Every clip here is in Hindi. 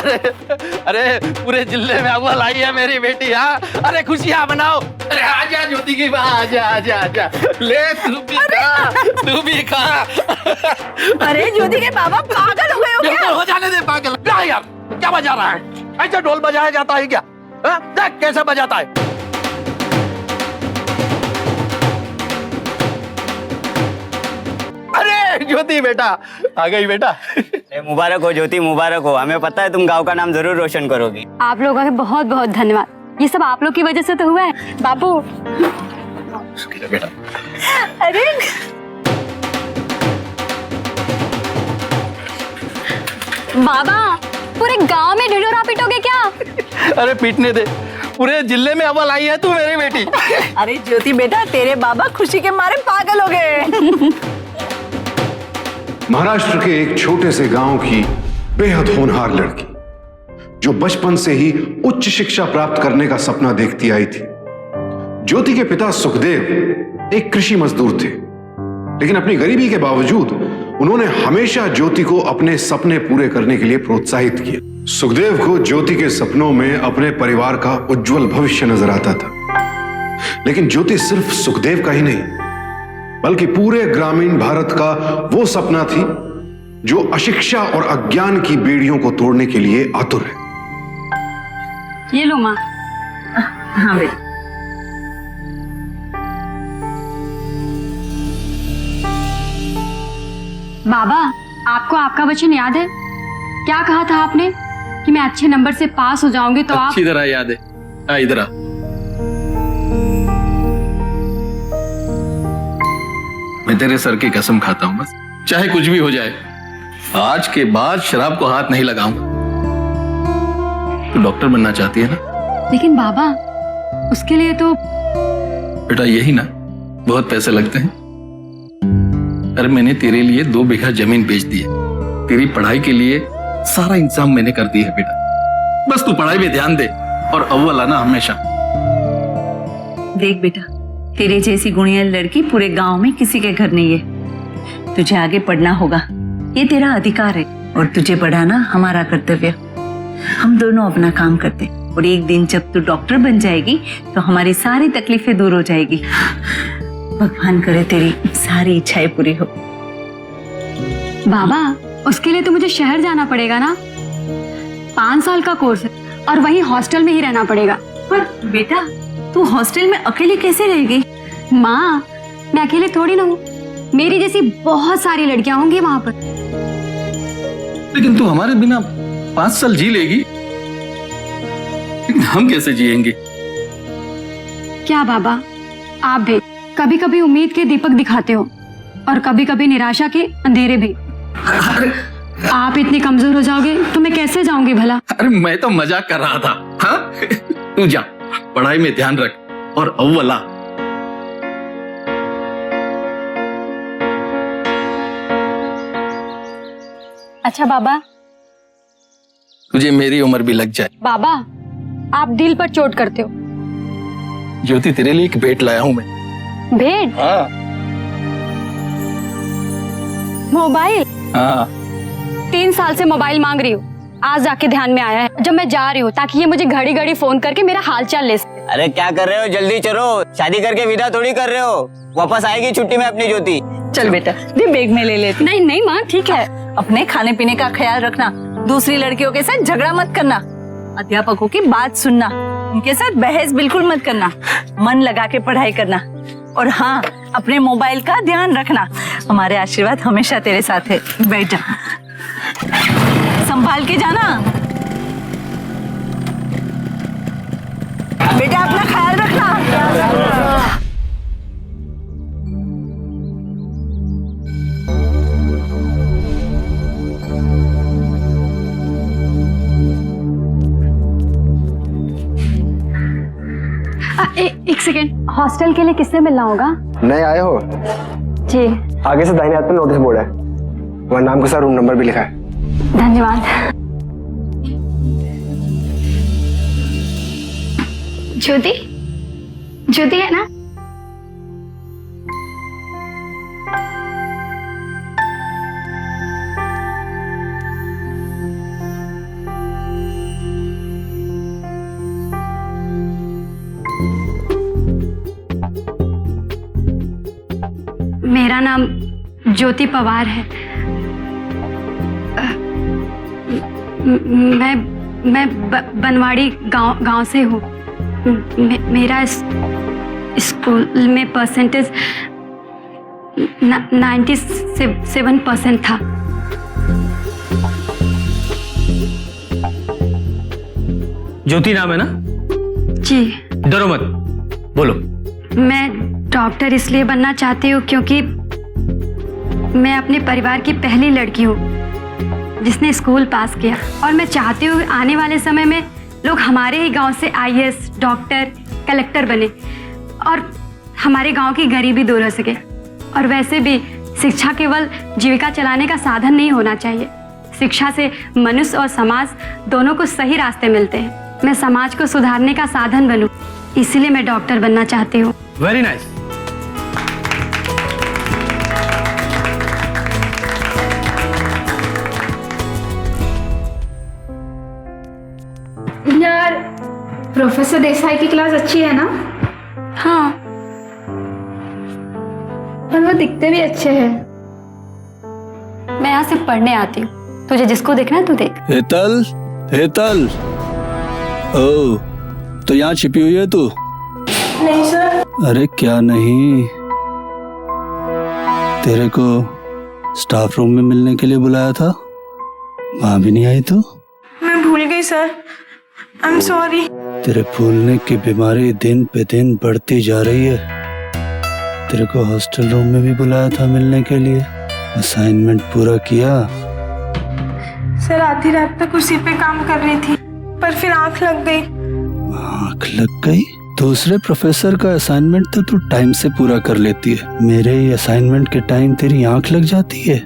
अरे अरे पूरे जिले में अव्वल आई है मेरी बेटी। हाँ अरे खुशियाँ मनाओ। अरे आजा ज्योति की माँ, आजा आजा आजा, ले तू भी खा। अरे ज्योति के बाबा पागल हो गए हो क्या? हो जाने दे पागल। क्या यार क्या बजा रहा है? ऐसे ढोल बजाया जाता है क्या? देख कैसे बजाता है। अरे ज्योति बेटा आ गई बेटा। मुबारक हो ज्योति, मुबारक हो। हमें पता है तुम गांव का नाम जरूर रोशन करोगी। आप लोगों का बहुत बहुत धन्यवाद। ये सब आप लोग की वजह से तो हुआ है बाबू। बेटा अरे बाबा पूरे गांव में ढिढोरा पीटोगे क्या? अरे पीटने दे, पूरे जिले में अव्वल आई है तू मेरी बेटी। अरे ज्योति बेटा तेरे बाबा खुशी के मारे पागल हो गए। महाराष्ट्र के एक छोटे से गांव की बेहद होनहार लड़की जो बचपन से ही उच्च शिक्षा प्राप्त करने का सपना देखती आई थी। ज्योति के पिता सुखदेव एक कृषि मजदूर थे, लेकिन अपनी गरीबी के बावजूद उन्होंने हमेशा ज्योति को अपने सपने पूरे करने के लिए प्रोत्साहित किया। सुखदेव को ज्योति के सपनों में अपने परिवार का उज्जवल भविष्य नजर आता था, लेकिन ज्योति सिर्फ सुखदेव का ही नहीं बल्कि पूरे ग्रामीण भारत का वो सपना थी जो अशिक्षा और अज्ञान की बेड़ियों को तोड़ने के लिए आतुर है। ये लो माँ। हाँ बेटा। बाबा आपको आपका वचन याद है? क्या कहा था आपने कि मैं अच्छे नंबर से पास हो जाऊंगी तो आप। अच्छी तरह याद है। हाँ इधर आ। मैं तेरे सर की कसम खाता हूँ, बस चाहे कुछ भी हो जाए आज के बाद शराब को हाथ नहीं लगाऊंगा। तू डॉक्टर बनना चाहती है ना? लेकिन बाबा उसके लिए तो। बेटा यही ना, बहुत पैसे लगते हैं। अरे मैंने तेरे लिए 2 बीघा जमीन बेच दी है। तेरी पढ़ाई के लिए सारा इंतजाम मैंने कर दिया है बेटा। बस तू पढ़ाई में ध्यान दे और अव्वल आना हमेशा। देख बेटा तेरे जैसी गुणिया लड़की पूरे गांव में किसी के घर नहीं है। तुझे आगे पढ़ना होगा, ये तेरा अधिकार है और तुझे पढ़ाना हमारा कर्तव्य। हम दोनों अपना काम करते और एक दिन जब तू डॉक्टर बन जाएगी तो हमारी सारी तकलीफें दूर हो जाएगी। भगवान करे तेरी सारी इच्छाएं पूरी हो। बाबा उसके लिए तो मुझे शहर जाना पड़ेगा ना। 5 साल का कोर्स है और वहीं हॉस्टल में ही रहना पड़ेगा। पर बेटा तू हॉस्टल में अकेली कैसे रहेगी? माँ मैं अकेले थोड़ी ना हूँ, मेरी जैसी बहुत सारी लड़कियां होंगी वहां पर। लेकिन तू हमारे बिना 5 साल जी लेगी, लेकिन हम कैसे जिएंगे? क्या बाबा आप भी कभी कभी उम्मीद के दीपक दिखाते हो और कभी कभी निराशा के अंधेरे भी। आप इतने कमजोर हो जाओगे तो मैं कैसे जाऊंगी भला? अरे मैं तो मजाक कर रहा था। हाँ तू जा, पढ़ाई में ध्यान रख और अव्वल आ। अच्छा बाबा। तुझे मेरी उम्र भी लग जाए। बाबा आप दिल पर चोट करते हो। ज्योति तेरे लिए एक भेंट लाया हूं मैं। भेंट? हाँ मोबाइल? हाँ। 3 साल से मोबाइल मांग रही हूँ, आज जाके ध्यान में आया है जब मैं जा रही हूँ, ताकि ये मुझे घड़ी घड़ी फोन करके मेरा हालचाल ले सके। अरे क्या कर रहे हो, जल्दी चलो। शादी करके विदा थोड़ी कर रहे हो, वापस आएगी छुट्टी में अपनी ज्योति। चल बेटा दे बैग में ले लेती। नहीं नहीं माँ ठीक है। अपने खाने पीने का ख्याल रखना, दूसरी लड़कियों के साथ झगड़ा मत करना, अध्यापकों की बात सुनना, उनके साथ बहस बिल्कुल मत करना, मन लगा के पढ़ाई करना और हाँ अपने मोबाइल का ध्यान रखना। हमारे आशीर्वाद हमेशा तेरे साथ है। बैठ जा, संभाल के जाना बेटा, अपना ख्याल रखना। एक सेकेंड, हॉस्टल के लिए किससे मिलना होगा? नए आए हो? जी। आगे से दाहिने हाथ पे नोटिस बोर्ड है, वहाँ नाम के साथ रूम नंबर भी लिखा है। धन्यवाद। ज्योति, ज्योति है ना? मेरा नाम ज्योति पवार है। मैं बनवाड़ी गांव से हूँ। मेरा स्कूल में परसेंटेज 97% था। ज्योति नाम है ना? जी। डरो मत, बोलो। मैं डॉक्टर इसलिए बनना चाहती हूँ क्योंकि मैं अपने परिवार की पहली लड़की हूँ जिसने स्कूल पास किया, और मैं चाहती हूँ आने वाले समय में लोग हमारे ही गांव से IAS, डॉक्टर, कलेक्टर बने और हमारे गांव की गरीबी दूर हो सके। और वैसे भी शिक्षा केवल जीविका चलाने का साधन नहीं होना चाहिए। शिक्षा से मनुष्य और समाज दोनों को सही रास्ते मिलते हैं। मैं समाज को सुधारने का साधन बनूं, इसीलिए मैं डॉक्टर बनना चाहती हूँ। Very nice. यार, प्रोफेसर देसाई की क्लास अच्छी है ना? हाँ, और वो दिखते भी अच्छे हैं। मैं यहाँ से पढ़ने आती हूँ, तुझे जिसको देखना है तू देख। हेतल, हेतल, ओ, तो यहाँ छिपी हुई है तू? नहीं सर। अरे क्या नहीं, तेरे को स्टाफ रूम में मिलने के लिए बुलाया था, वहां भी नहीं आई तू? मैं भूल गई सर, आई एम सॉरी। तेरे भूलने की बीमारी दिन पे दिन बढ़ती जा रही है। तेरे को हॉस्टल रूम में भी बुलाया था मिलने के लिए, असाइनमेंट पूरा किया? सर आधी रात तक उसी पे काम कर रही थी, पर फिर आंख लग गई। आंख लग गई? दूसरे प्रोफेसर का असाइनमेंट तो तू टाइम से पूरा कर लेती है, मेरे ही असाइनमेंट के टाइम तेरी आंख लग जाती है।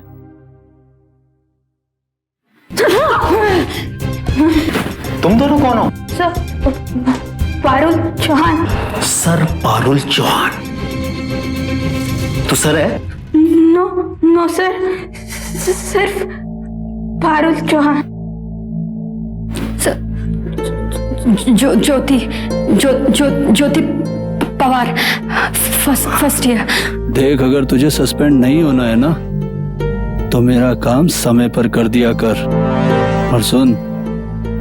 तुम दोनों कौन हो? सर, पारुल चौहान। सर पारुल चौहान? तू सर है? नो सर, सिर्फ पारुल चौहान। ज्योति पवार, फर्स्ट ईयर। देख, अगर तुझे सस्पेंड नहीं होना है ना तो मेरा काम समय पर कर दिया कर, और सुन,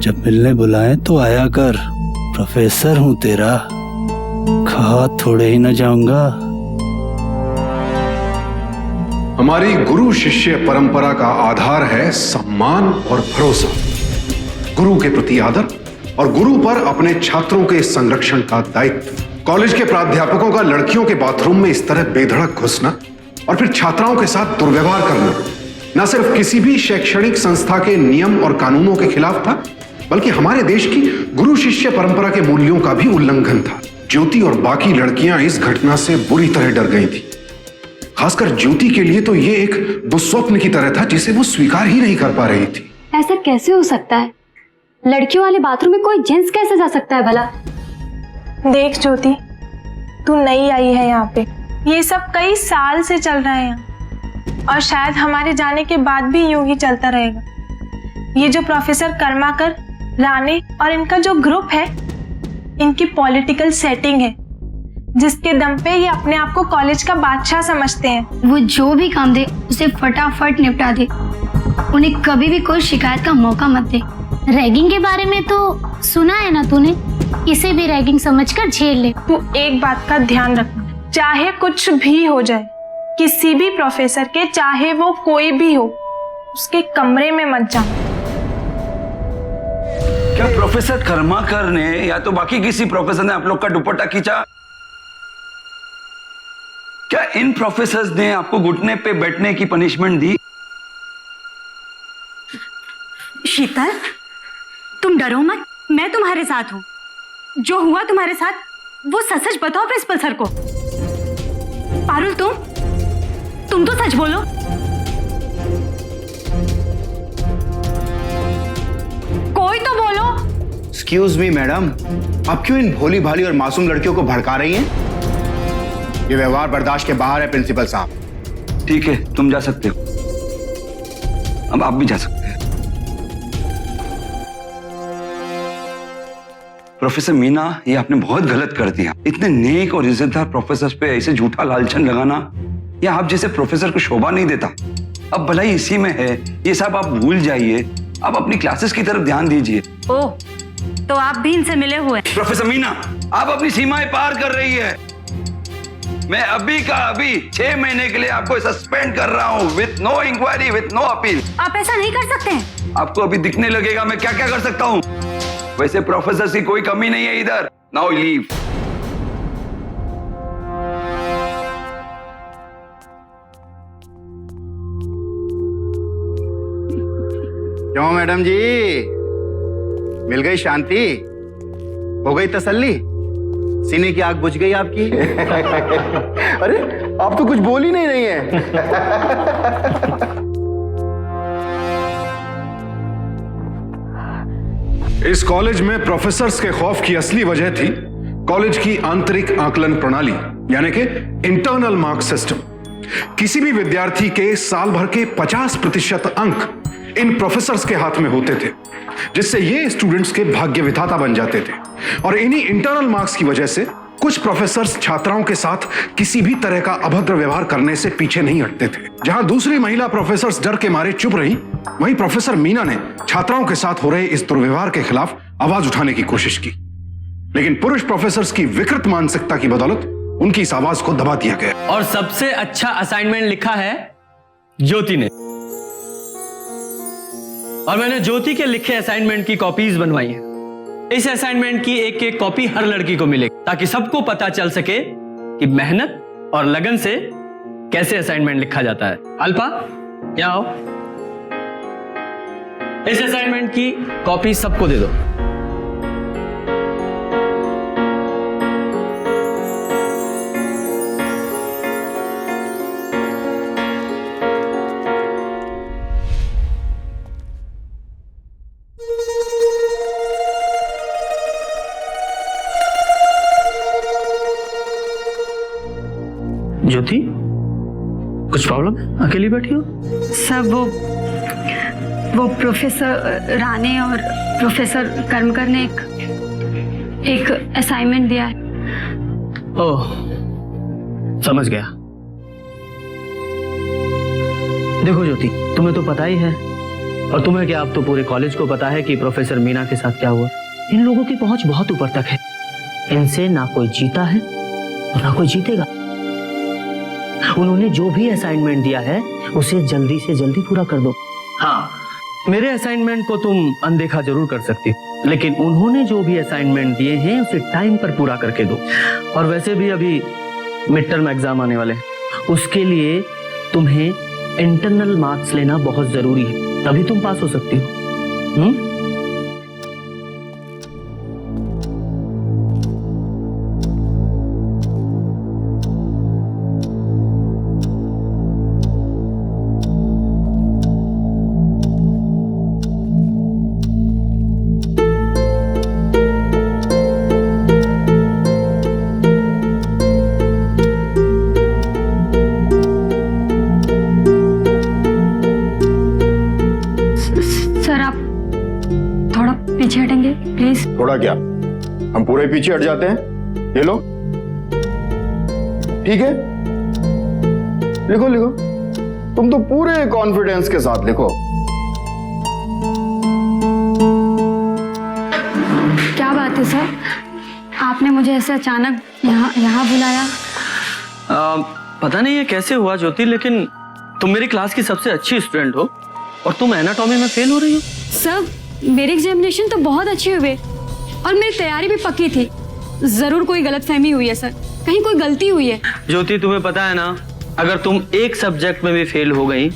जब मिलने बुलाएं तो आया कर। प्रोफेसर हूं तेरा, खा थोड़े ही न जाऊंगा। हमारी गुरु शिष्य परंपरा का आधार है सम्मान और भरोसा, गुरु के प्रति आदर और गुरु पर अपने छात्रों के संरक्षण का दायित्व। कॉलेज के प्राध्यापकों का लड़कियों के बाथरूम में इस तरह बेधड़क घुसना और फिर छात्राओं के साथ दुर्व्यवहार करना न सिर्फ किसी भी शैक्षणिक संस्था के नियम और कानूनों के खिलाफ था, बल्कि हमारे देश की गुरु शिष्य परंपरा के मूल्यों का भी उल्लंघन था। ज्योति और बाकी लड़कियां इस घटना से बुरी तरह डर गई थी। खासकर ज्योति के लिए तो ये एक दुस्वप्न की तरह था जिसे वो स्वीकार ही नहीं कर पा रही थी। ऐसा कैसे हो सकता है? लड़कियों वाले बाथरूम में कोई जेंट्स कैसे जा सकता है भला? देख ज्योति, तू नई आई है यहाँ पे, ये सब कई साल से चल रहा है यहाँ, और शायद हमारे जाने के बाद भी यूं ही चलता रहेगा। ये जो प्रोफेसर कर्माकर, राणे और इनका जो ग्रुप है, इनकी पॉलिटिकल सेटिंग है जिसके दम पे ये अपने आप को कॉलेज का बादशाह समझते हैं। वो जो भी काम दे उसे फटाफट निपटा दे, उन्हें कभी भी कोई शिकायत का मौका मत दे। रैगिंग के बारे में तो सुना है ना तूने, इसे भी रैगिंग समझकर झेल ले। तू एक बात का ध्यान रखना, चाहे कुछ भी हो जाए, किसी भी प्रोफेसर के, चाहे वो कोई भी हो, उसके कमरे में मत जा। क्या प्रोफेसर कर्माकर ने या तो बाकी किसी प्रोफेसर ने आप लोग का दुपट्टा खींचा? क्या इन प्रोफेसर्स ने आपको घुटने पे बैठने की पनिशमेंट दी? शीतल, तुम डरो मत, मैं तुम्हारे साथ हूँ। जो हुआ तुम्हारे साथ वो सच सच बताओ प्रिंसिपल सर को। पारुल, तुम तो सच बोलो। कोई तो बोलो। एक्सक्यूज मी मैडम, आप क्यों इन भोली भाली और मासूम लड़कियों को भड़का रही हैं? ये व्यवहार बर्दाश्त के बाहर है प्रिंसिपल साहब। ठीक है, तुम जा सकते हो, अब आप भी जा सकते हैं। प्रोफेसर मीना, ये आपने बहुत गलत कर दिया। इतने नेक और इज्जतदार प्रोफेसर पे ऐसे झूठा लालचन लगाना, ये आप जैसे प्रोफेसर को शोभा नहीं देता। अब भलाई इसी में है, ये सब आप भूल जाइए। आप अपनी क्लासेस की तरफ ध्यान दीजिए। ओ, तो आप भी इनसे मिले हुए? प्रोफेसर मीना, आप अपनी सीमाएं पार कर रही है। मैं अभी का अभी 6 महीने के लिए आपको सस्पेंड कर रहा हूँ, with no inquiry, with no appeal. आप ऐसा नहीं कर सकते हैं। आपको अभी दिखने लगेगा मैं क्या क्या कर सकता हूँ। वैसे प्रोफेसर की कोई कमी नहीं है इधर। Now leave. क्यों मैडम जी, मिल गई शांति? हो गई तसल्ली? सीने की आग बुझ गई आपकी? अरे आप तो कुछ बोल ही नहीं रही हैं। इस कॉलेज में प्रोफेसर्स के खौफ की असली वजह थी कॉलेज की आंतरिक आकलन प्रणाली, यानी कि इंटरनल मार्क्स सिस्टम। किसी भी विद्यार्थी के साल भर के 50% अंक इन प्रोफेसर्स के हाथ में होते थे, जिससे ये स्टूडेंट्स के भाग्य विधाता बन जाते थे। और इन्हीं इंटरनल मार्क्स की वजह से कुछ प्रोफेसर्स छात्राओं के साथ किसी भी तरह का अभद्र व्यवहार करने से पीछे नहीं हटते थे। जहां दूसरी महिला प्रोफेसर्स डर के मारे चुप रहीं, वहीं प्रोफेसर मीना ने छात्राओं के साथ हो रहे इस दुर्व्यवहार के खिलाफ आवाज उठाने की कोशिश की। लेकिन पुरुष प्रोफेसर्स की विकृत मानसिकता की बदौलत उनकी इस आवाज को दबा दिया गया। और सबसे अच्छा असाइनमेंट लिखा है ज्योति ने, और मैंने ज्योति के लिखे असाइनमेंट की कॉपीज बनवाई हैं। इस असाइनमेंट की एक एक कॉपी हर लड़की को मिलेगी, ताकि सबको पता चल सके कि मेहनत और लगन से कैसे असाइनमेंट लिखा जाता है। अल्पा, यहाँ आओ। इस असाइनमेंट की कॉपी सबको दे दो। ज्योति, कुछ प्रॉब्लम है? अकेली बैठी हो? सब वो प्रोफेसर राणे और प्रोफेसर कर्मकर ने एक असाइनमेंट दिया है। ओह, समझ गया। देखो ज्योति, तुम्हें तो पता ही है, और तुम्हें क्या, अब तो पूरे कॉलेज को पता है कि प्रोफेसर मीना के साथ क्या हुआ। इन लोगों की पहुंच बहुत ऊपर तक है। इनसे ना कोई जीता है और ना कोई जीतेगा। उन्होंने जो भी असाइनमेंट दिया है उसे जल्दी से जल्दी पूरा कर दो। हाँ, मेरे असाइनमेंट को तुम अनदेखा जरूर कर सकती हो, लेकिन उन्होंने जो भी असाइनमेंट दिए हैं उसे टाइम पर पूरा करके दो। और वैसे भी अभी मिड टर्म एग्जाम आने वाले हैं, उसके लिए तुम्हें इंटरनल मार्क्स लेना बहुत जरूरी है, तभी तुम पास हो सकती हो। पीछे हटेंगे प्लीज? थोड़ा क्या, हम पूरे पीछे हट जाते हैं। ये लो, ठीक है, लिखो लिखो, तुम तो पूरे कॉन्फिडेंस के साथ लिखो। क्या बात है सर, आपने मुझे ऐसे अचानक यहाँ बुलाया? पता नहीं है कैसे हुआ ज्योति, लेकिन तुम मेरी क्लास की सबसे अच्छी स्टूडेंट हो और तुम एनाटॉमी में फेल हो रही हो। सर, मेरी एग्जामिनेशन तो बहुत अच्छी हुई और मेरी तैयारी भी पक्की थी। जरूर कोई गलतफहमी हुई है सर, कहीं कोई गलती हुई है। ज्योति, तुम्हें पता है ना, अगर तुम एक सब्जेक्ट में भी फेल हो गई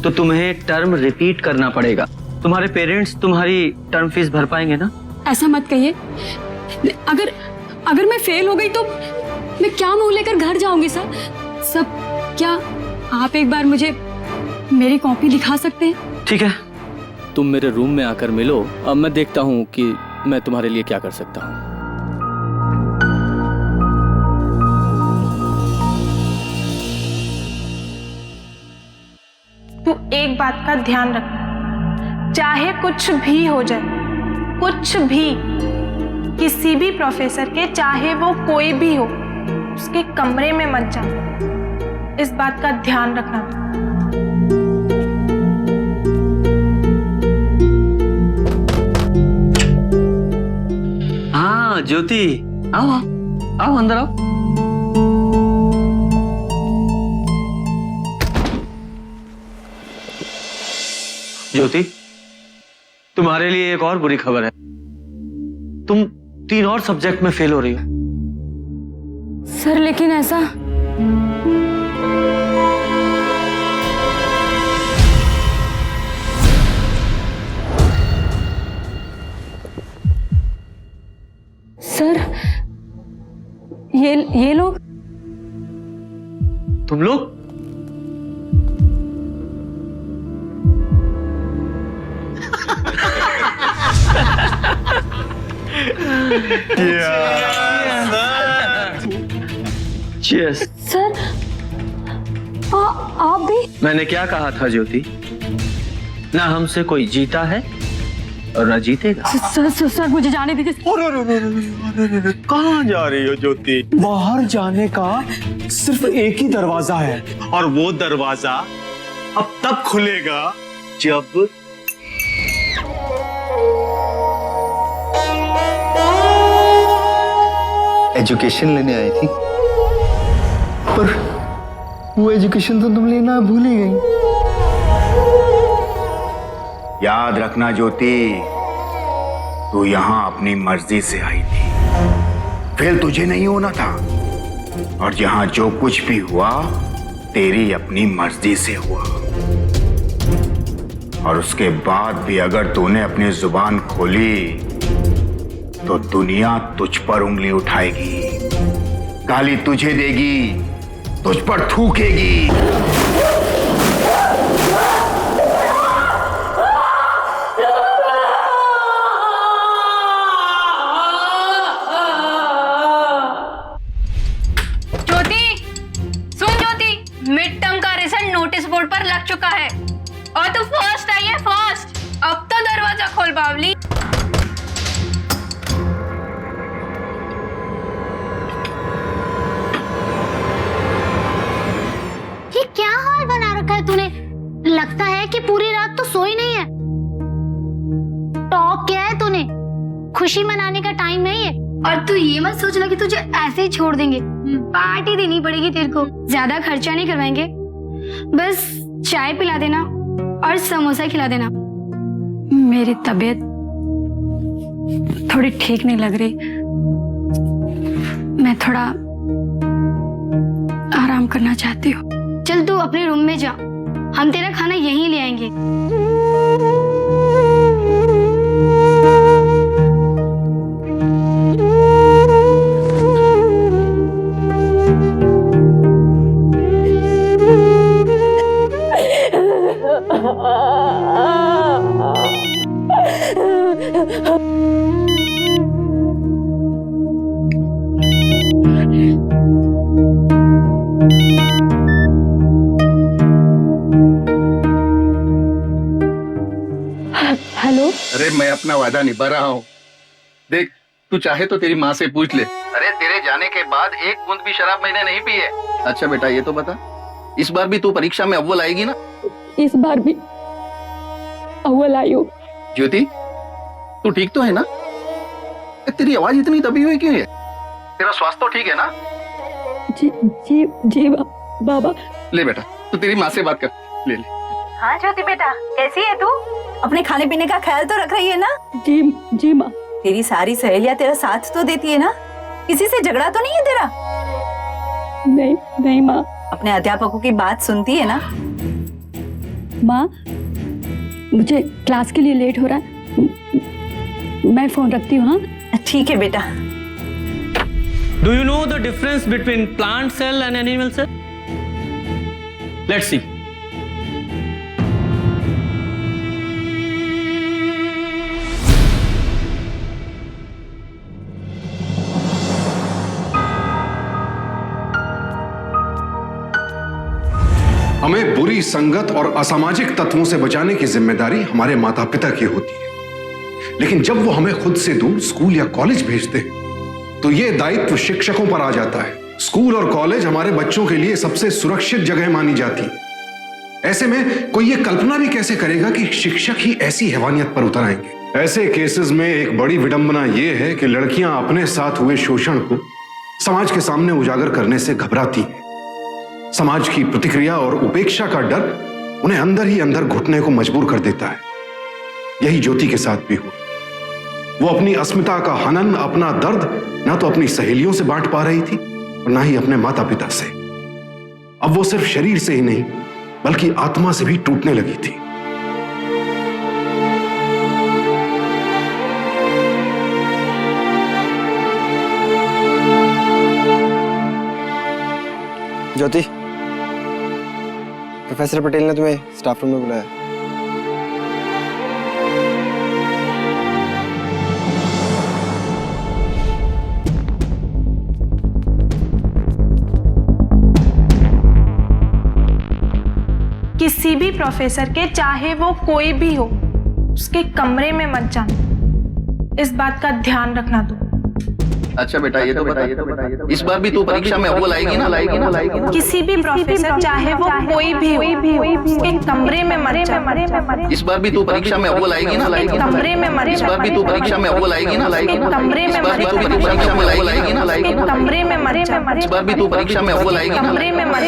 तो तुम्हें टर्म रिपीट करना पड़ेगा। तुम्हारे पेरेंट्स तुम्हारी टर्म फीस भर पाएंगे ना? ऐसा मत कहिए। अगर मैं फेल हो गई तो मैं क्या मुंह लेकर घर जाऊंगी सर? सब क्या आप एक बार मुझे मेरी कॉपी दिखा सकते हैं? ठीक है, तुम मेरे रूम में आकर मिलो, अब मैं देखता हूँ कि मैं तुम्हारे लिए क्या कर सकता हूँ। तू एक बात का ध्यान रखना, चाहे कुछ भी हो जाए, कुछ भी, किसी भी प्रोफेसर के, चाहे वो कोई भी हो, उसके कमरे में मत जाओ। इस बात का ध्यान रखना। हाँ ज्योति, आओ आओ आओ, अंदर आओ। ज्योति, तुम्हारे लिए एक और बुरी खबर है। तुम 3 और सब्जेक्ट में फेल हो रही हो। सर लेकिन ऐसा सर, ये लोग, तुम लोग? Cheers. सर आप भी? मैंने क्या कहा था ज्योति? ना हमसे कोई जीता है और ना जीतेगा। सर मुझे जाने दीजिए। कहाँ जा रही हो ज्योति? बाहर जाने का सिर्फ एक ही दरवाजा है, और वो दरवाजा अब तब खुलेगा जब एजुकेशन लेने आई थी, पर वो एजुकेशन तो तुम लेना भूल ही गई। याद रखना ज्योति, तू यहाँ अपनी मर्जी से आई थी, फेल तुझे नहीं होना था, और यहाँ जो कुछ भी हुआ तेरी अपनी मर्जी से हुआ। और उसके बाद भी अगर तूने अपनी जुबान खोली तो दुनिया तुझ पर उंगली उठाएगी, गाली तुझे देगी, तुझ पर थूकेगी। मिड टर्म का रिजल्ट नोटिस बोर्ड पर लग चुका है और तू फर्स्ट आई है, फर्स्ट। अब तो दरवाजा खोल बावली। ये क्या हाल बना रखा है तूने? लगता है कि पूरी रात तो सोई नहीं है। टॉप क्या है तूने? खुशी मनाने का टाइम है ये। और तू ये मत सोचना कि तुझे ऐसे ही छोड़ देंगे। पार्टी देनी पड़ेगी तेरे को। ज्यादा खर्चा नहीं करवाएंगे, बस चाय पिला देना और समोसा खिला देना। मेरी तबीयत थोड़ी ठीक नहीं लग रही, मैं थोड़ा आराम करना चाहती हूँ। चल तू अपने रूम में जा, हम तेरा खाना यहीं ले आएंगे। हेलो। अरे मैं अपना वादा निभा रहा हूँ। देख, तू चाहे तो तेरी माँ से पूछ ले। अरे तेरे जाने के बाद एक बूंद भी शराब मैंने नहीं पी है। अच्छा बेटा, ये तो बता, इस बार भी तू परीक्षा में अव्वल आएगी ना? इस बार भी अव्वल आई हूँ। ज्योति, तू ठीक तो है ना? तेरी आवाज इतनी दबी हुई क्यों है? तेरा स्वास्थ्य तो ठीक है ना? जी जी जी बाबा। ले बेटा, तू तेरी माँ से बात कर, ले ले। हाँ ज्योति बेटा, कैसी है तू? अपने खाने पीने का ख्याल तो रख रही है ना? जी जी माँ। तेरी सारी सहेलियां तेरा साथ तो देती है ना? किसी से झगड़ा तो नहीं है तेरा? नहीं नहीं माँ। अपने अध्यापकों की बात सुनती है ना? माँ, मुझे क्लास के लिए लेट हो रहा है, मैं फोन रखती हूँ। हाँ ठीक है बेटा। Do you know the difference between plant cell and animal cell? Let's see. हमें बुरी संगत और असामाजिक तत्वों से बचाने की जिम्मेदारी हमारे माता पिता की होती है, लेकिन जब वो हमें खुद से दूर स्कूल या कॉलेज भेजते हैं तो ये दायित्व शिक्षकों पर आ जाता है। स्कूल और कॉलेज हमारे बच्चों के लिए सबसे सुरक्षित जगह मानी जाती है। ऐसे में कोई ये कल्पना भी कैसे करेगा कि शिक्षक ही ऐसी हैवानियत पर उतर आएंगे। ऐसे केसेस में एक बड़ी विडंबना यह है कि लड़कियां अपने साथ हुए शोषण को समाज के सामने उजागर करने से घबराती हैं। समाज की प्रतिक्रिया और उपेक्षा का डर उन्हें अंदर ही अंदर घुटने को मजबूर कर देता है। यही ज्योति के साथ भी हुआ। वो अपनी अस्मिता का हनन, अपना दर्द ना तो अपनी सहेलियों से बांट पा रही थी और ना ही अपने माता पिता से। अब वो सिर्फ शरीर से ही नहीं बल्कि आत्मा से भी टूटने लगी थी। ज्योति, प्रोफेसर पटेल ने तुम्हें स्टाफ रूम में बुलाया। किसी भी प्रोफेसर के, चाहे वो कोई भी हो, उसके कमरे में मत जाना। इस बात का ध्यान रखना तू। अच्छा बेटा, ये तो बता, इस बार भी तू परीक्षा में अव्वल आएगी ना? किसी भी प्रोफेसर, चाहे वो कोई भी हो, उसके कमरे में मत जाना। इस बार भी तू परीक्षा में अव्वल आएगी ना? कमरे में मत। इस बार भी तू परीक्षा में अव्वल आएगी ना? कमरे में मत। परीक्षा में आएगी ना? कमरे में मत। इस बार भी तू परीक्षा में अव्वल आएगी ना? कमरे में मत।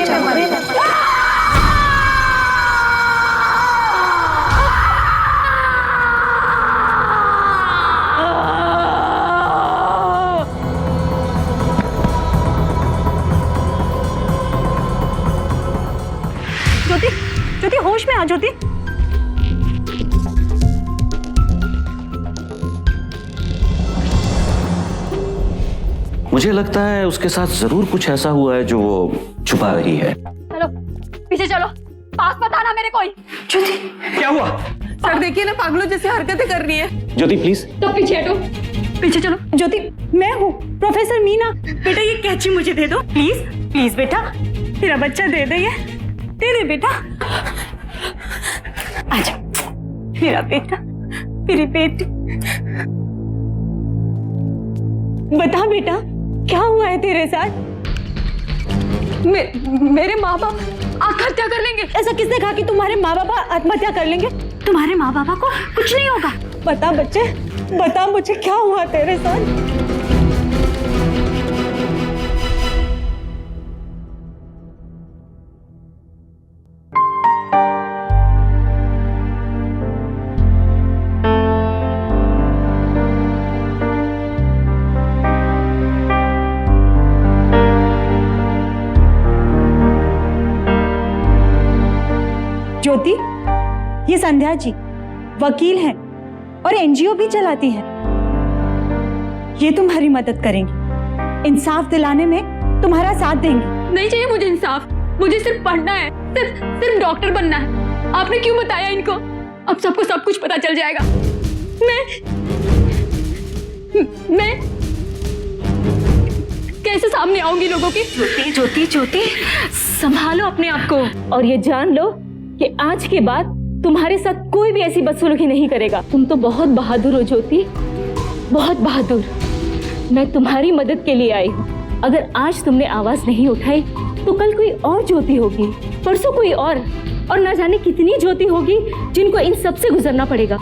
ज्योति, होश में आ ज्योति। मुझे लगता है उसके साथ जरूर कुछ ऐसा हुआ है जो वो छुपा रही है। चलो पीछे चलो, पास बताना मेरे कोई। ज्योति, क्या हुआ? सर देखिए ना, पागलों जैसी हरकतें कर रही है। ज्योति प्लीज। तो पीछे हटो, पीछे चलो। ज्योति, मैं हूँ प्रोफेसर मीना। बेटा ये कैंची मुझे दे दो प्लीज, प्लीज बेटा, तेरा बच्चा दे दे, ये दे दे बेटा। आजा मेरा बेटा, मेरी बेटी। बता बेटा, क्या हुआ है तेरे साथ? मेरे माँ बाप आत्महत्या कर लेंगे। ऐसा किसने कहा कि तुम्हारे माँ बाप आत्महत्या कर लेंगे? तुम्हारे माँ बाबा को कुछ नहीं होगा। बता बच्चे, बता मुझे क्या हुआ तेरे साथ? ज्योति, ये संध्या जी वकील हैं और एनजीओ भी चलाती हैं। ये तुम्हारी मदद करेंगी, इंसाफ दिलाने में तुम्हारा साथ देंगी। नहीं चाहिए मुझे इंसाफ, मुझे सिर्फ पढ़ना है, सिर्फ डॉक्टर बनना है। आपने क्यों बताया इनको? अब सबको सब कुछ पता चल जाएगा। मैं कैसे सामने आऊंगी लोगों के? ज्योति, ज्योति, ज्योति, संभालो अपने आप को और ये जान लो कि आज के बाद तुम्हारे साथ कोई भी ऐसी बदसलूकी नहीं करेगा। तुम तो बहुत बहादुर हो ज्योति, बहुत बहादुर। मैं तुम्हारी मदद के लिए आई हूँ। अगर आज तुमने आवाज नहीं उठाई तो कल कोई और ज्योति होगी, परसों कोई और ना जाने कितनी ज्योति होगी जिनको इन सब से गुजरना पड़ेगा।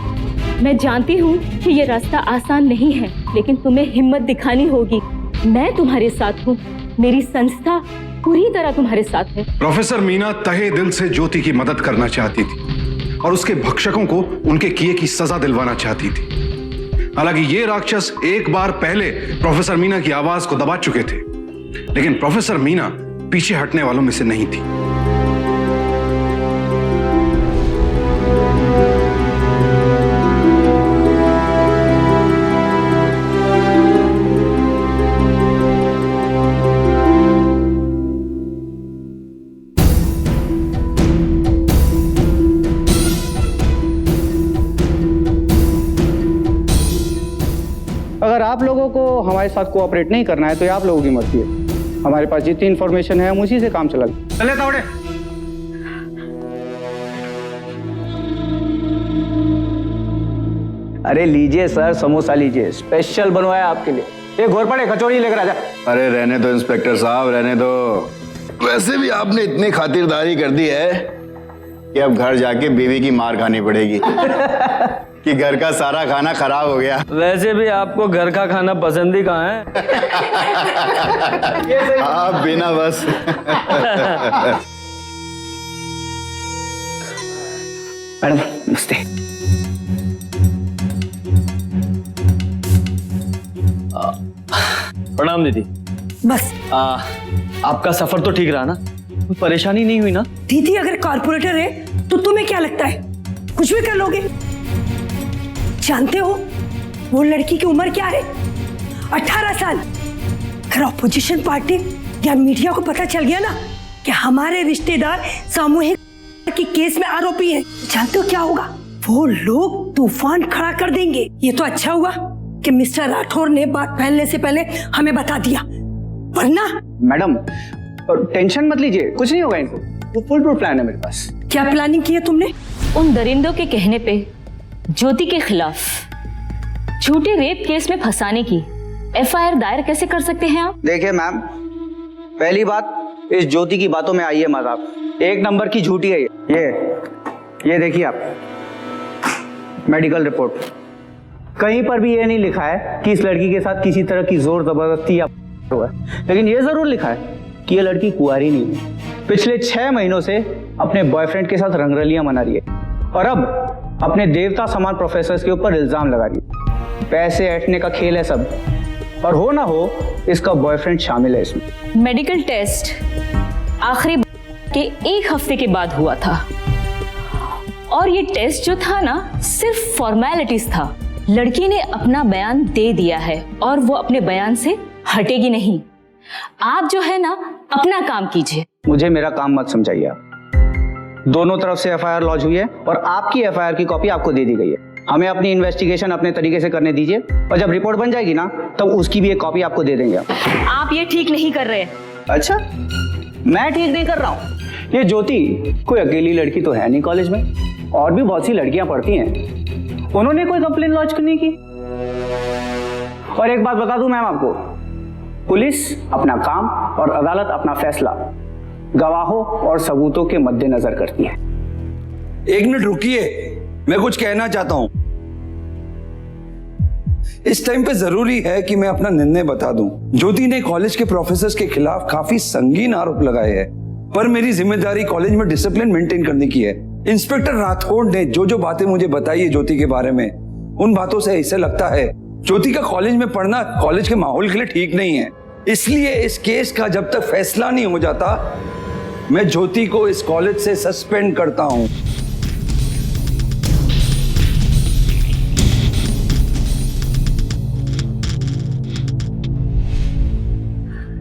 मैं जानती हूँ कि ये रास्ता आसान नहीं है, लेकिन तुम्हें हिम्मत दिखानी होगी। मैं तुम्हारे साथ हूँ, मेरी संस्था पूरी तरह तुम्हारे साथ है। प्रोफेसर मीना तहे दिल से ज्योति की मदद करना चाहती थी और उसके भक्षकों को उनके किए की सजा दिलवाना चाहती थी। हालांकि ये राक्षस एक बार पहले प्रोफेसर मीना की आवाज को दबा चुके थे, लेकिन प्रोफेसर मीना पीछे हटने वालों में से नहीं थी। अगर आप लोगों को हमारे साथ कोऑपरेट नहीं करना है तो ये आप लोगों की मर्जी है। हमारे पास जितनी इन्फॉर्मेशन है हम उसी से काम चला। चले तावड़े। अरे लीजिए सर, समोसा लीजिए, स्पेशल बनवाया आपके लिए। ये घोरपड़े कचौड़ी लेकर आ जा। अरे रहने दो इंस्पेक्टर साहब, रहने दो। वैसे भी आपने इतनी खातिरदारी कर दी है कि अब घर जाके बीवी की मार खानी पड़ेगी कि घर का सारा खाना खराब हो गया। वैसे भी आपको घर का खाना पसंद ही कहाँ है? आप बिना बस। मैडम नमस्ते। प्रणाम दीदी। बस आपका सफर तो ठीक रहा ना? कोई परेशानी नहीं हुई ना? दीदी अगर कॉर्पोरेटर है तो तुम्हें क्या लगता है कुछ भी कर लोगे? जानते हो वो लड़की की उम्र क्या है? 18 साल। अगर ऑपोजिशन पार्टी या मीडिया को पता चल गया ना कि हमारे रिश्तेदार सामूहिक की केस में आरोपी हैं, जानते हो क्या होगा? वो लोग तूफान खड़ा कर देंगे। ये तो अच्छा हुआ कि मिस्टर राठौर ने बात फैलने से पहले हमें बता दिया, वरना। मैडम टेंशन मत लीजिए, कुछ नहीं होगा इनको। वो फुल प्रूफ प्लान है मेरे पास। क्या प्लानिंग की है तुमने? उन दरिंदों के कहने पे ज्योति के खिलाफ झूठे रेप केस में फंसाने की एफआईआर दायर कैसे कर सकते हैं आप? देखिए मैम, पहली बात, इस ज्योति की बातों में आइए मत आप। एक नंबर की झूठी है ये देखिए आप, मेडिकल रिपोर्ट। कहीं पर भी ये नहीं लिखा है कि इस लड़की के साथ किसी तरह की जोर जबरदस्ती या हुआ है, लेकिन ये जरूर लिखा है कि ये लड़की कुंवारी नहीं है। पिछले 6 महीनों से अपने बॉयफ्रेंड के साथ रंगरलियां मना रही है और अब अपने देवता समान प्रोफेसर के ऊपर इल्जाम लगा रही है। पैसे ऐंठने का खेल है सब, और हो ना हो इसका बॉयफ्रेंड शामिल है इसमें। मेडिकल टेस्ट आखिरी के 1 हफ्ते के बाद हुआ था और ये टेस्ट जो था ना सिर्फ फॉर्मेलिटीज था। लड़की ने अपना बयान दे दिया है और वो अपने बयान से हटेगी नहीं। आप जो है ना अपना काम कीजिए। मुझे मेरा काम मत समझाइए आप। दोनों तरफ से एफआईआर लॉन्च हुई है और आपकी एफआईआर की कॉपी आपको दे दी गई है। हमें अपनी इन्वेस्टिगेशन अपने तरीके से करने दीजिए और जब रिपोर्ट बन जाएगी ना तब उसकी भी एक कॉपी आपको दे देंगे। आप ये ठीक नहीं कर रहे। अच्छा, मैं ठीक नहीं कर रहा हूँ? ये ज्योति कोई अकेली लड़की तो है नहीं कॉलेज में, और भी बहुत सी लड़कियां पढ़ती हैं। उन्होंने कोई कंप्लेन लॉन्च नहीं की। और एक बात बता दूं मैम आपको, पुलिस अपना काम और अदालत अपना फैसला गवाहों और सबूतों के मद्देनजर करती है। एक मिनट रुकिए, मैं कुछ कहना चाहता हूं। इस टाइम पे जरूरी है कि मैं अपना निर्णय बता दूं। ज्योति ने कॉलेज के प्रोफेसर्स के खिलाफ काफी संगीन आरोप लगाए हैं, पर मेरी जिम्मेदारी कॉलेज में डिसिप्लिन मेंटेन करने की है। इंस्पेक्टर राठौड़ ने जो बातें मुझे बताई है ज्योति के बारे में, उन बातों से ऐसे लगता है ज्योति का कॉलेज में पढ़ना कॉलेज के माहौल के लिए ठीक नहीं है। इसलिए इस केस का जब तक फैसला नहीं हो जाता, मैं ज्योति को इस कॉलेज से सस्पेंड करता हूं।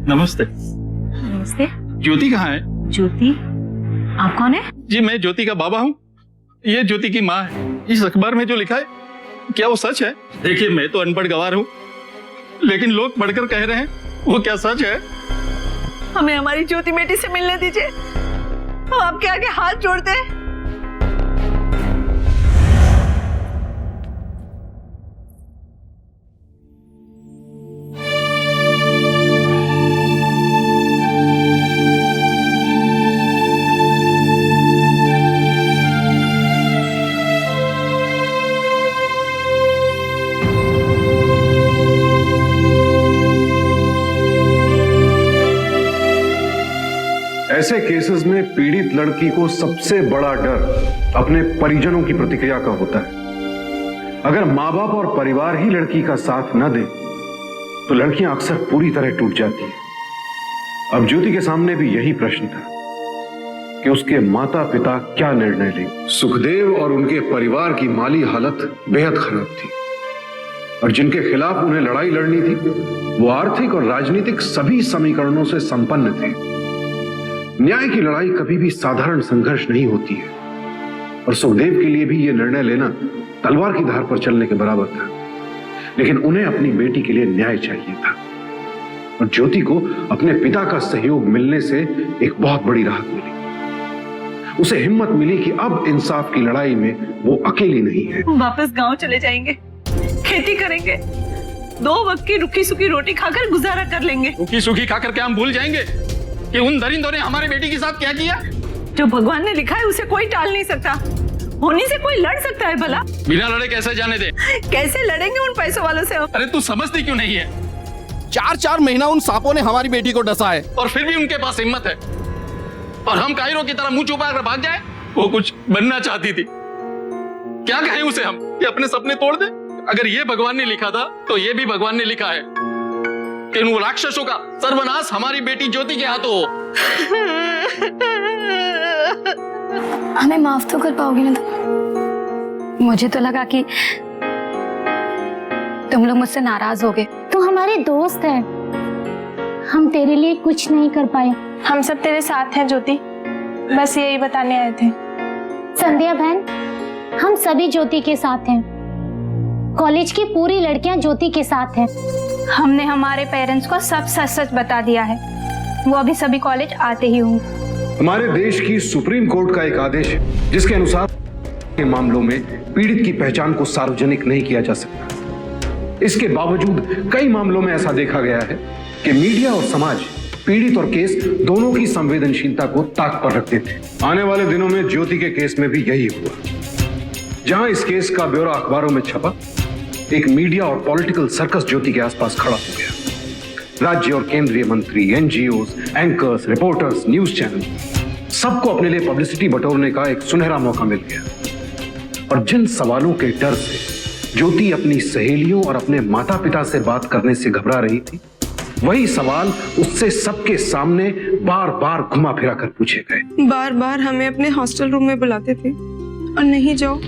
नमस्ते। नमस्ते। ज्योति कहाँ है? ज्योति? आप कौन है? जी मैं ज्योति का बाबा हूँ, ये ज्योति की माँ है। इस अखबार में जो लिखा है क्या वो सच है? देखिए मैं तो अनपढ़ गवार हूँ, लेकिन लोग पढ़कर कह रहे हैं वो क्या सच है? हमें हमारी ज्योति बेटी से मिलने दीजिए, हम आपके आगे हाथ जोड़ते हैं। ऐसे केसेस में पीड़ित लड़की को सबसे बड़ा डर अपने परिजनों की प्रतिक्रिया का होता है। अगर माँ बाप और परिवार ही लड़की का साथ न दे तो लड़कियां अक्सर पूरी तरह टूट जाती हैं। अब ज्योति के सामने भी यही प्रश्न था कि उसके माता पिता क्या निर्णय लेंगे। सुखदेव और उनके परिवार की माली हालत बेहद खराब थी और जिनके खिलाफ उन्हें लड़ाई लड़नी थी वो आर्थिक और राजनीतिक सभी समीकरणों से संपन्न थे। न्याय की लड़ाई कभी भी साधारण संघर्ष नहीं होती है और सुखदेव के लिए भी यह निर्णय लेना तलवार की धार पर चलने के बराबर था। लेकिन उन्हें अपनी बेटी के लिए न्याय चाहिए था और ज्योति को अपने पिता का सहयोग मिलने से एक बहुत बड़ी राहत मिली। उसे हिम्मत मिली कि अब इंसाफ की लड़ाई में वो अकेली नहीं है। वापस गांव चले जाएंगे खेती करेंगे, 2 वक्त की रुखी सूखी रोटी खाकर गुजारा कर लेंगे। रुखी सूखी खाकर क्या हम भूल जाएंगे कि उन दरिंदों ने हमारे बेटी के साथ क्या किया? जो भगवान ने लिखा है उसे कोई टाल नहीं सकता। होने से कोई लड़ सकता है भला? बिना लड़े कैसे जाने दे? कैसे लड़ेंगे उन पैसों वालों से? अरे तू समझती क्यों नहीं है? 4 महीना उन सांपों ने हमारी बेटी को डसा है और फिर भी उनके पास हिम्मत है, और हम कायरों की तरह मुंह छुपा कर भाग जाए। वो कुछ बनना चाहती थी, क्या कहें उसे हम कि अपने सपने तोड़ दे? अगर ये भगवान ने लिखा था तो ये भी भगवान ने लिखा है कि उन राक्षसों का सर्वनाश हमारी बेटी ज्योति के हाथों हो। हमें माफ तो कर पाओगे ना तुम? मुझे तो लगा कि तुम लोग मुझसे नाराज हो गए। तू हमारे दोस्त है, हम तेरे लिए कुछ नहीं कर पाए। हम सब तेरे साथ हैं ज्योति, बस यही बताने आए थे। संध्या बहन, हम सभी ज्योति के साथ हैं। कॉलेज की पूरी लड़कियां ज्योति के साथ हैं। हमने हमारे पेरेंट्स को सब सच सच बता दिया है, वो अभी सभी कॉलेज आते ही होंगे। हमारे देश की सुप्रीम कोर्ट का एक आदेश है जिसके अनुसार के मामलों में पीड़ित की पहचान को सार्वजनिक नहीं किया जा सकता। इसके बावजूद कई मामलों में ऐसा देखा गया है कि मीडिया और समाज पीड़ित और केस दोनों की संवेदनशीलता को ताक पर रखते थे। आने वाले दिनों में ज्योति के केस में भी यही हुआ। जहां इस केस का ब्यौरा अखबारों में छपा, एक मीडिया और पॉलिटिकल सर्कस ज्योति के आसपास खड़ा हो गया। राज्य और केंद्रीय मंत्री, NGOs, anchors, reporters, news channel, सबको अपने लिए पब्लिसिटी बटोरने का एक सुनहरा मौका मिल गया। और जिन सवालों के डर से ज्योति अपनी सहेलियों और अपने माता पिता से बात करने से घबरा रही थी, वही सवाल उससे सबके सामने बार बार घुमा फिरा कर पूछे गए। बार बार हमें अपने हॉस्टल रूम में बुलाते थे और नहीं जाओ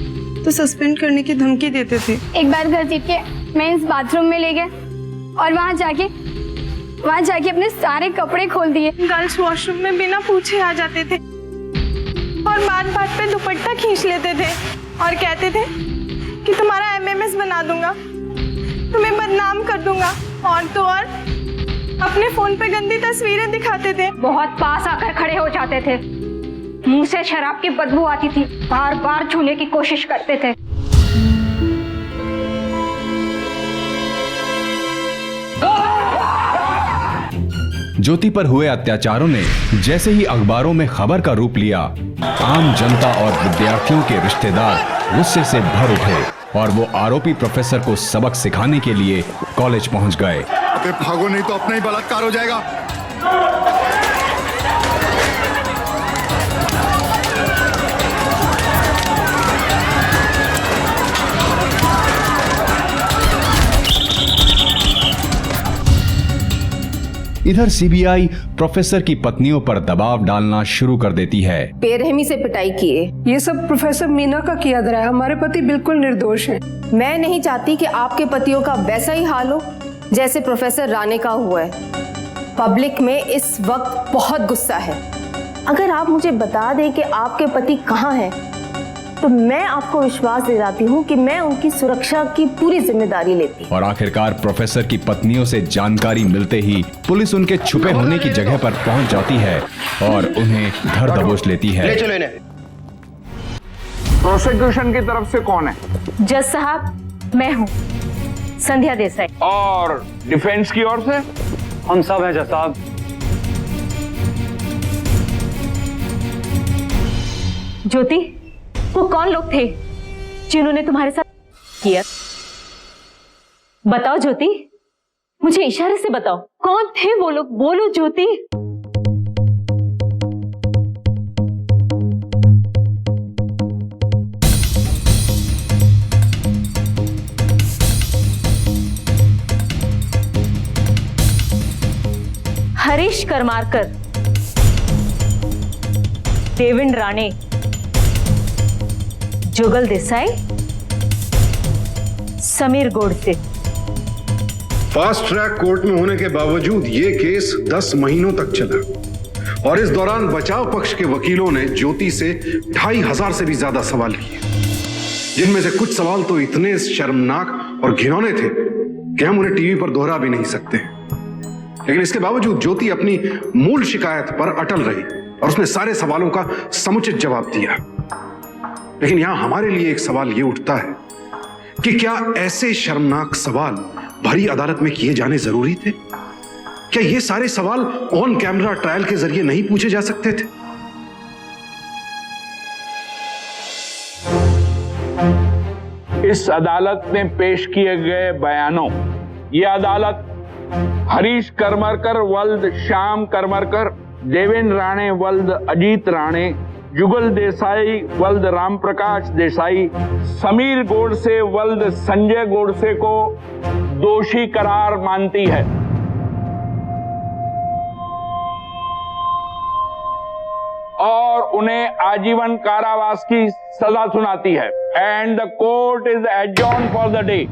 तो सस्पेंड करने की धमकी देते थे। एक बार घर जीत के मैं इस बाथरूम में ले गए और वहाँ जाके अपने सारे कपड़े खोल दिए। गर्ल्स वॉशरूम में बिना पूछे आ जाते थे और बात बात पे दुपट्टा खींच लेते थे और कहते थे कि तुम्हारा एमएमएस बना दूंगा, तुम्हें बदनाम कर दूंगा, और तो और अपने फोन पे गंदी तस्वीरें दिखाते थे। बहुत पास आकर खड़े हो जाते थे, मुंह से शराब की बदबू आती थी, बार बार छूने की कोशिश करते थे। ज्योति पर हुए अत्याचारों ने जैसे ही अखबारों में खबर का रूप लिया, आम जनता और विद्यार्थियों के रिश्तेदार गुस्से से भर उठे और वो आरोपी प्रोफेसर को सबक सिखाने के लिए कॉलेज पहुंच गए। अबे भागो नहीं तो अपना ही बलात्कार हो जाएगा। इधर सीबीआई प्रोफेसर की पत्नियों पर दबाव डालना शुरू कर देती है। बेरहमी से पिटाई किए, ये सब प्रोफेसर मीना का किया जा रहा है। हमारे पति बिल्कुल निर्दोष हैं। मैं नहीं चाहती कि आपके पतियों का वैसा ही हाल हो जैसे प्रोफेसर राणे का हुआ है। पब्लिक में इस वक्त बहुत गुस्सा है। अगर आप मुझे बता दें कि आपके पति कहाँ हैं, तो मैं आपको विश्वास दिलाती हूँ कि मैं उनकी सुरक्षा की पूरी जिम्मेदारी लेती। और आखिरकार प्रोफेसर की पत्नियों से जानकारी मिलते ही पुलिस उनके छुपे होने की जगह पर पहुंच जाती है और उन्हें धर दबोच लेती है। ले चलो इन्हें। प्रोसिक्यूशन की तरफ से कौन है? जज साहब, मैं हूँ संध्या देसाई। और डिफेंस की ओर से? हम सब हैं जज साहब। ज्योति, वो कौन लोग थे जिन्होंने तुम्हारे साथ किया? बताओ ज्योति, मुझे इशारे से बताओ, कौन थे वो लोग? बोलो Jyoti. Harish Karmarkar, Devendra Rane, Jugal Desai, Sameer Godse. Fast track court में होने के बावजूद ये केस 10 महीनों तक चला और इस दौरान बचाव पक्ष के वकीलों ने ज्योति से 2500 से भी ज्यादा सवाल किए, जिनमें से कुछ सवाल तो इतने शर्मनाक और घिनौने थे कि हम उन्हें टीवी पर दोहरा भी नहीं सकते। लेकिन इसके बावजूद ज्योति अपनी मूल शिकायत पर अटल रही और उसने सारे सवालों का समुचित जवाब दिया। लेकिन यहां हमारे लिए एक सवाल यह उठता है कि क्या ऐसे शर्मनाक सवाल भरी अदालत में किए जाने जरूरी थे? क्या ये सारे सवाल ऑन कैमरा ट्रायल के जरिए नहीं पूछे जा सकते थे? इस अदालत में पेश किए गए बयानों, ये अदालत हरीश करमरकर वल्द श्याम करमरकर, देवेंद्र राणे वल्द अजीत राणे, जुगल देसाई वल्द राम प्रकाश देसाई, समीर गोडसे वल्द संजय गोडसे को दोषी करार मानती है और उन्हें आजीवन कारावास की सजा सुनाती है। And the court is adjourn for the day.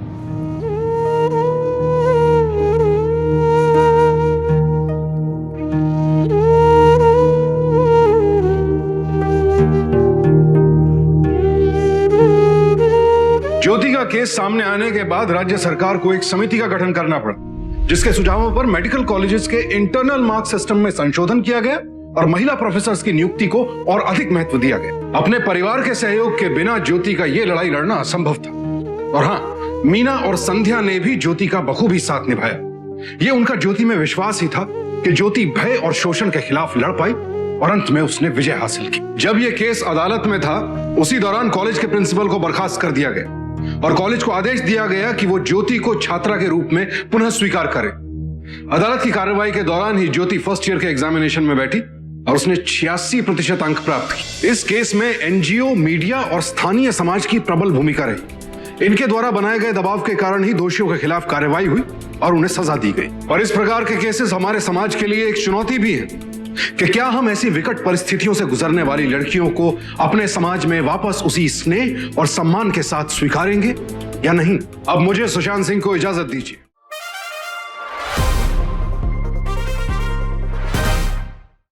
Jyoti का केस सामने आने के बाद राज्य सरकार को एक समिति का गठन करना पड़ा, जिसके सुझावों पर मेडिकल कॉलेजेस के इंटरनल मार्क सिस्टम में संशोधन किया गया और महिला प्रोफेसर्स की नियुक्ति को और अधिक महत्व दिया गया। अपने परिवार के सहयोग के बिना ज्योति का यह लड़ाई लड़ना असंभव था। और हाँ, मीना और संध्या ने भी ज्योति का बखूबी साथ निभाया। यह उनका ज्योति में विश्वास ही था कि ज्योति भय और शोषण के खिलाफ लड़ पाई और अंत में उसने विजय हासिल की। जब यह केस अदालत में था, उसी दौरान कॉलेज के प्रिंसिपल को बर्खास्त कर दिया गया और कॉलेज को आदेश दिया गया कि वो ज्योति को छात्रा के रूप में पुनः स्वीकार करे। अदालत की कार्रवाई के दौरान ही ज्योति फर्स्ट ईयर के एग्जामिनेशन में बैठी और उसने 86% अंक प्राप्त किए। इस केस में एनजीओ, मीडिया और स्थानीय समाज की प्रबल भूमिका रही। इनके द्वारा बनाए गए दबाव के कारण ही दोषियों के खिलाफ कार्रवाई हुई और उन्हें सजा दी गई। और इस प्रकार के केसेस हमारे समाज के लिए एक चुनौती भी है कि क्या हम ऐसी विकट परिस्थितियों से गुजरने वाली लड़कियों को अपने समाज में वापस उसी स्नेह और सम्मान के साथ स्वीकारेंगे या नहीं। अब मुझे सुशांत सिंह को इजाजत दीजिए।